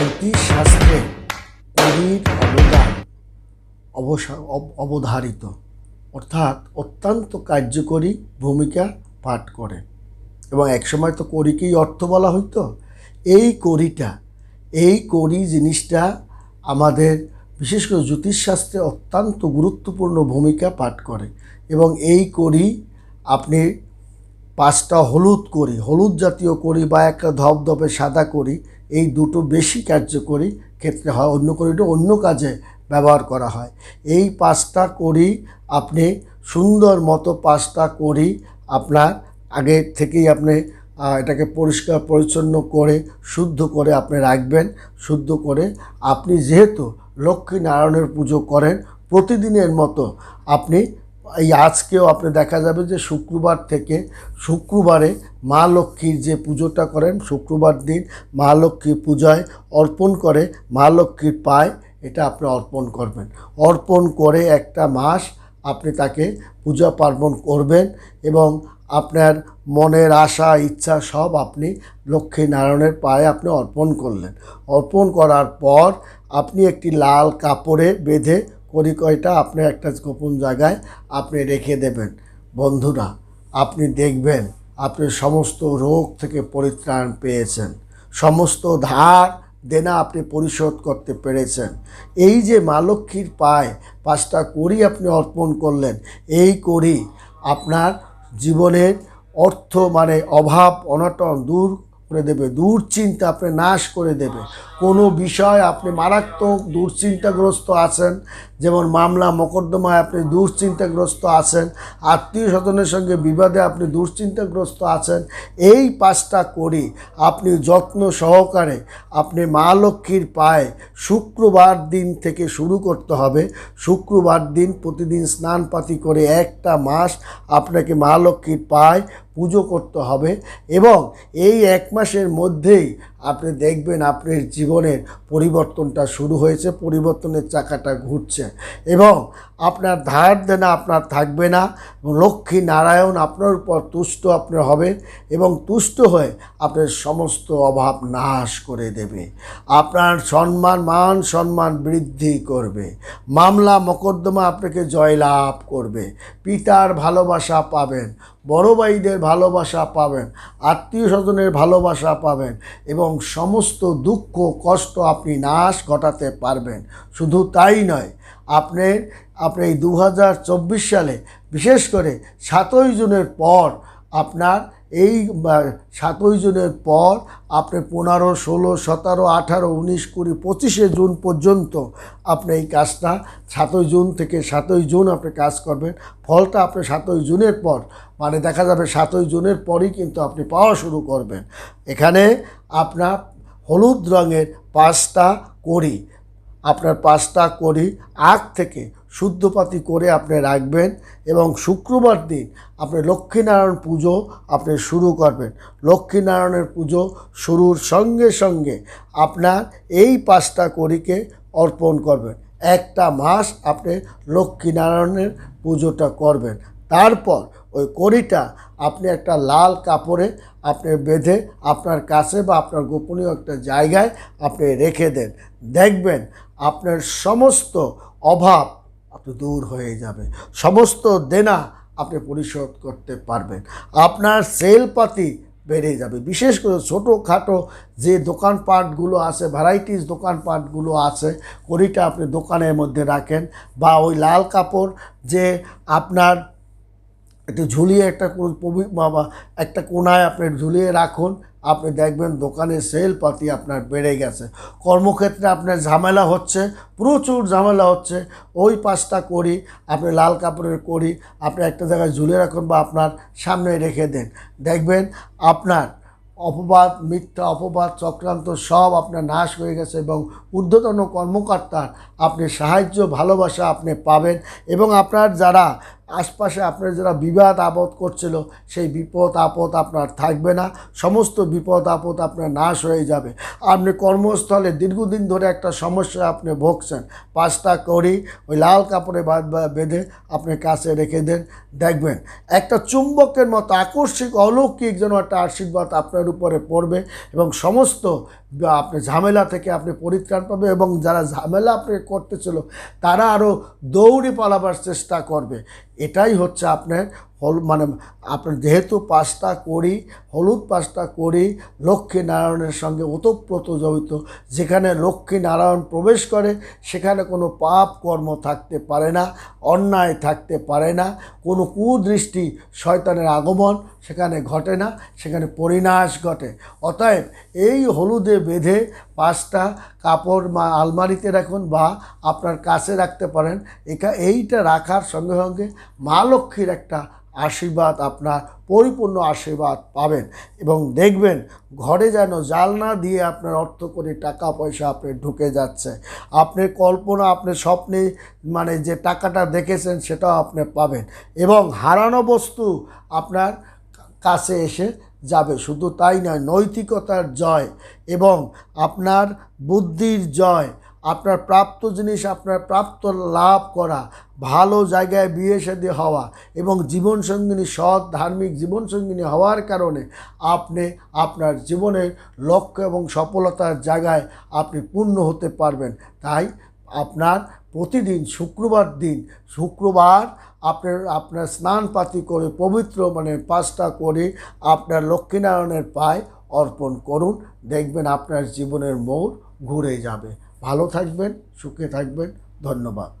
জ্যোতিষশাস্ত্রে কড়ির অবদান অবধারিত, অর্থাৎ অত্যন্ত কার্যকরী ভূমিকা পাঠ করে। এবং একসময় তো কড়িকেই অর্থ বলা হইতো। এই কড়ি জিনিসটা আমাদের বিশেষ করে জ্যোতিষশাস্ত্রে অত্যন্ত গুরুত্বপূর্ণ ভূমিকা পাঠ করে। এবং এই কড়ি আপনি 5টা হলুদ জাতীয় কড়ি বা একটা ধপধপে সাদা কড়ি, এই দুটো বেশি কার্যকরী ক্ষেত্রে হয়, অন্য কড়িটা অন্য কাজে ব্যবহার করা হয়। এই 5টা কড়ি আপনি সুন্দর মতো 5টা কড়ি আপনার আগে থেকেই আপনি এটাকে পরিষ্কার পরিচ্ছন্ন করে শুদ্ধ করে আপনি রাখবেন। শুদ্ধ করে আপনি যেহেতু লক্ষ্মী নারায়ণের পুজো করেন প্রতিদিনের মতো, আপনি এই আজকেও আপনি দেখা যাবে যে শুক্রবার থেকে শুক্রবারে মা লক্ষ্মীর যে পুজোটা করেন, শুক্রবার দিন মা লক্ষ্মীর পূজায় অর্পণ করে মা লক্ষ্মীর পায় এটা আপনি অর্পণ করবেন। অর্পণ করে একটা মাস আপনি তাকে পূজা পার্বণ করবেন এবং আপনার মনের আশা ইচ্ছা সব আপনি লক্ষ্মী নারায়ণের পায়ে আপনি অর্পণ করলেন। অর্পণ করার পর আপনি একটি লাল কাপড়ে বেঁধে কড়ি কয়টা আপনি একটা গোপন জায়গায় আপনি রেখে দেবেন। বন্ধুরা, আপনি দেখবেন আপনি সমস্ত রোগ থেকে পরিত্রাণ পেয়েছেন, সমস্ত ধার দেনা আপনি পরিশোধ করতে পেরেছেন। এই যে মা লক্ষ্মীর পায়ে 5টা কড়ি আপনি অর্পণ করলেন, এই কড়ি আপনার জীবনের অর্থ মানে অভাব অনটন দূর করে দেবে, দুশ্চিন্তা আপনি নাশ করে দেবে। কোনো বিষয় আপনি মারাত্মক দুশ্চিন্তাগ্রস্ত আছেন, যেমন মামলা মোকদ্দমায় আপনি দুশ্চিন্তাগ্রস্ত আছেন, আত্মীয় স্বজনের সঙ্গে বিবাদে আপনি দুশ্চিন্তাগ্রস্ত আছেন, এই 5টা কড়ি আপনি যত্ন সহকারে আপনি মা লক্ষ্মীর পায়ে শুক্রবার দিন থেকে শুরু করতে হবে। শুক্রবার দিন প্রতিদিন স্নানপাতি করে একটা মাস আপনাকে মা লক্ষ্মীর পায়ে পুজো করতে হবে। এবং এই 1 মাসের মধ্যেই আপনি দেখবেন আপনার জীবনের পরিবর্তনটা শুরু হয়েছে, পরিবর্তনের চাকাটা ঘুরছে এবং আপনার ধার দেনা আপনার থাকবে না। লক্ষ্মী নারায়ণ আপনার উপর তুষ্ট আপনার হবে এবং তুষ্ট হয়ে আপনার সমস্ত অভাব নাশ করে দেবে। আপনার মান সম্মান বৃদ্ধি করবে, মামলা মোকদ্দমা আপনাকে জয়লাভ করবে, পিতার ভালোবাসা পাবেন, বড় ভাইদের ভালোবাসা পাবেন, আত্মীয় স্বজনের ভালোবাসা পাবেন এবং সমস্ত দুঃখ কষ্ট আপনি নাশ ঘটাতে পারবেন। শুধু তাই নয়, আপনি এই 2024 সালে বিশেষ করে 7ই জুনের পর আপনার এই 7ই জুনের পর আপনি 15, 16, 17, 18, 19, 20, 25শে জুন পর্যন্ত আপনি এই কাজটা 7ই জুন থেকে 7ই জুন আপনি কাজ করবেন। ফলটা আপনি 7ই জুনের পর মানে দেখা যাবে 7ই জুনের পরই কিন্তু আপনি পাওয়া শুরু করবেন। এখানে আপনার হলুদ রঙের 5টা কড়ি, আপনার 5টা কড়ি আগ থেকে শুদ্ধপাতি করে আপনি রাখবেন এবং শুক্রবার দিন আপনি লক্ষ্মীনারায়ণ পুজো আপনি শুরু করবেন। লক্ষ্মীনারায়ণের পুজো শুরুর সঙ্গে সঙ্গে আপনার এই 5টা কড়িকে অর্পণ করবেন। একটা মাস আপনি লক্ষ্মীনারায়ণের পুজোটা করবেন। তারপর ওই কড়িটা আপনি একটা লাল কাপড়ে আপনি বেঁধে আপনার কাছে বা আপনার গোপনীয় একটা জায়গায় আপনি রেখে দেন। দেখবেন আপনার সমস্ত অভাব আপনি দূর হয়ে যাবে, সমস্ত দেনা আপনি পরিশোধ করতে পারবেন, আপনার সেলপাতি বেড়ে যাবে। বিশেষ করে ছোটোখাটো যে দোকানপাটগুলো আছে, ভ্যারাইটিস দোকানপাটগুলো আছে, কড়িটা আপনি দোকানের মধ্যে রাখেন বা ওই লাল কাপড় যে আপনার একটু ঝুলিয়ে একটা কোনায় আপনি ঝুলিয়ে রাখুন। আপনি দেখবেন দোকানের সেলপাতি আপনার বেড়ে গেছে। কর্মক্ষেত্রে আপনার ঝামেলা হচ্ছে, প্রচুর ঝামেলা হচ্ছে, ওই 5টা কড়ি আপনি লাল কাপড়ের কড়ি আপনি একটা জায়গায় ঝুলিয়ে রাখুন বা আপনার সামনে রেখে দেন। দেখবেন আপনার অপবাদ, মিথ্যা অপবাদ, চক্রান্ত সব আপনার নাশ হয়ে গেছে এবং ঊর্ধ্বতন কর্মকর্তার আপনি সাহায্য ভালোবাসা আপনি পাবেন এবং আপনার যারা আশপাশে আপনার যারা বিবাদ আপদ করছিল সেই বিপদ আপদ আপনার থাকবে না, সমস্ত বিপদ আপদ আপনার নাশ হয়ে যাবে। আপনি কর্মস্থলে দীর্ঘদিন ধরে একটা সমস্যা আপনি ভুগছেন, 5টা কড়ি ওই লাল কাপড়ে বেঁধে আপনি কাছে রেখে দেন। দেখবেন একটা চুম্বকের মতো আকস্মিক অলৌকিক যেন একটা আশীর্বাদ আপনার উপরে পড়বে এবং সমস্ত বা আপনার ঝামেলা থেকে আপনি পরিত্রাণ পাবে, এবং যারা ঝামেলা আপনি করতেছিল তারা আরও দৌড়ে পালাবার চেষ্টা করবে। এটাই হচ্ছে আপনার মানে আপনার যেহেতু 5টা কড়ি, হলুদ 5টা কড়ি লক্ষ্মীনারায়ণের সঙ্গে ওতপ্রোত জড়িত। যেখানে লক্ষ্মীনারায়ণ প্রবেশ করে সেখানে কোনো পাপ কর্ম থাকতে পারে না, অন্যায় থাকতে পারে না, কোনো কুদৃষ্টি শয়তানের আগমন সেখানে ঘটে না, সেখানে পরিণাশ ঘটে। অতএব এই হলুদে বেঁধে 5টা কাপড় আলমারিতে রাখুন বা আপনার কাছে রাখতে পারেন। এইটা রাখার সঙ্গে সঙ্গে মা লক্ষ্মীর একটা আশীর্বাদ, আপনার পরিপূর্ণ আশীর্বাদ পাবেন। এবং দেখবেন ঘরে যেন জালনা দিয়ে আপনার অর্থ করে টাকা পয়সা আপনার ঢুকে যাচ্ছে। আপনার কল্পনা, আপনার স্বপ্নে মানে যে টাকাটা দেখেছেন সেটাও আপনি পাবেন, এবং হারানো বস্তু আপনার কাছে এসে যাবে। শুধু তাই নয়, নৈতিকতার জয় এবং আপনার বুদ্ধির জয়, আপনার প্রাপ্ত জিনিস আপনার প্রাপ্ত লাভ করা, ভালো জায়গায় বিয়ে শাদী হওয়া এবং জীবনসঙ্গিনী সৎ ধার্মিক জীবনসঙ্গিনী হওয়ার কারণে আপনি আপনার জীবনের লক্ষ্য এবং সফলতার জায়গায় আপনি পূর্ণ হতে পারবেন। তাই আপনার প্রতিদিন শুক্রবার আপনার স্নানপাতি করে পবিত্র মানে 5টা করে আপনার লক্ষ্মীনারায়ণের পায়ে অর্পণ করুন। দেখবেন আপনার জীবনের মোড় ঘুরে যাবে। ভালো থাকবেন, সুখে থাকবেন। ধন্যবাদ।